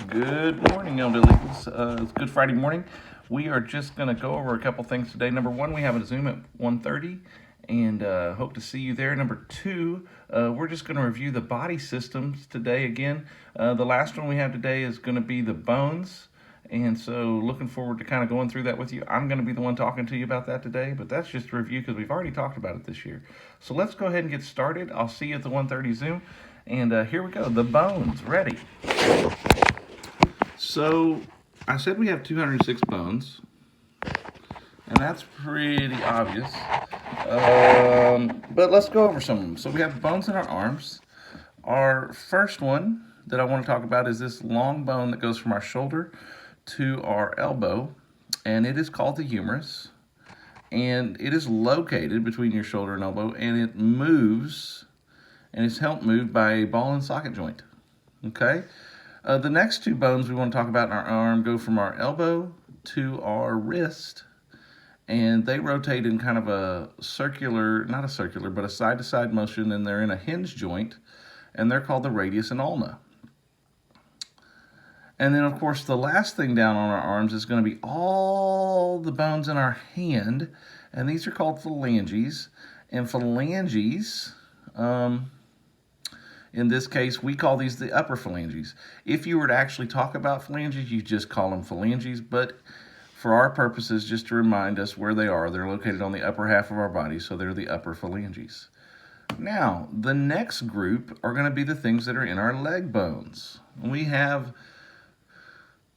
Good morning, Elmdale Eagles. It's Good Friday morning. We are just going to go over a couple things today. Number one, we have a Zoom at 1:30, and hope to see you there. Number two, we're just going to review the body systems today again. The last one we have today is going to be the bones, and so looking forward to kind of going through that with you. I'm going to be the one talking to you about that today, but that's just a review because we've already talked about it this year. So let's go ahead and get started. I'll see you at the 1:30 Zoom, and here we go. The bones, ready. So I said we have 206 bones, and that's pretty obvious. But let's go over some of them. So we have bones in our arms. Our first one that I want to talk about is this long bone that goes from our shoulder to our elbow, and it is called the humerus. And it is located between your shoulder and elbow, and it moves, and it's helped move by a ball and socket joint. Okay? The next two bones we want to talk about in our arm go from our elbow to our wrist, and they rotate in kind of a circular, not a circular, but a side-to-side motion, and they're in a hinge joint, and they're called the radius and ulna. And then, of course, the last thing down on our arms is going to be all the bones in our hand, and these are called phalanges. And phalanges, in this case, we call these the upper phalanges. If you were to actually talk about phalanges, you just call them phalanges, but for our purposes, just to remind us where they are, they're located on the upper half of our body, so they're the upper phalanges. Now, the next group are going to be the things that are in our leg bones. We have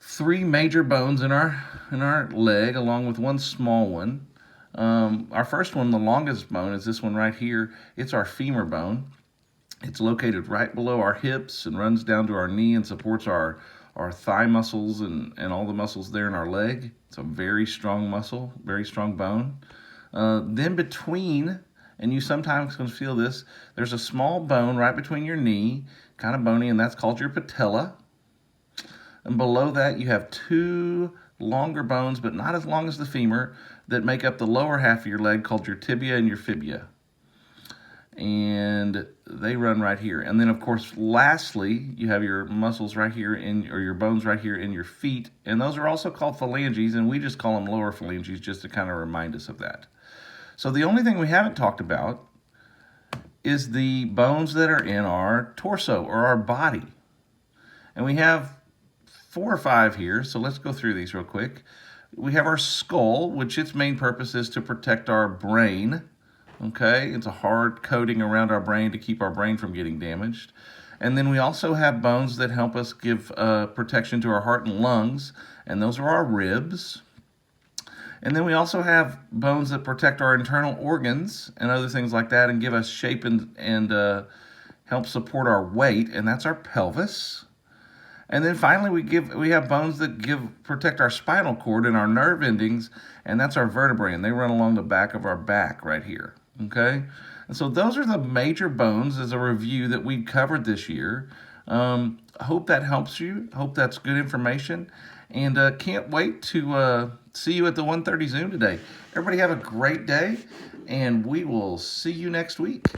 three major bones in our leg, along with one small one. Our first one, the longest bone, is this one right here. It's our femur bone. It's located right below our hips and runs down to our knee and supports our thigh muscles and all the muscles there in our leg. It's a very strong muscle, very strong bone. Then between, and you sometimes can feel this, there's a small bone right between your knee, kind of bony, and that's called your patella. And below that you have two longer bones, but not as long as the femur, that make up the lower half of your leg, called your tibia and your fibula. And they run right here. And then, of course, lastly, you have your muscles right here or your bones right here in your feet, and those are also called phalanges, and we just call them lower phalanges just to kind of remind us of that. So the only thing we haven't talked about is the bones that are in our torso or our body. And we have 4 or 5 here, so let's go through these real quick. We have our skull, which its main purpose is to protect our brain. Okay, it's a hard coating around our brain to keep our brain from getting damaged. And then we also have bones that help us give protection to our heart and lungs, and those are our ribs. And then we also have bones that protect our internal organs and other things like that, and give us shape and help support our weight, and that's our pelvis. And then finally we have bones that protect our spinal cord and our nerve endings, and that's our vertebrae, and they run along the back of our back right here. Okay, and so those are the major bones as a review that we covered this year. Hope that helps you. Hope that's good information, and can't wait to see you at the 1:30 Zoom today. Everybody have a great day, and we will see you next week.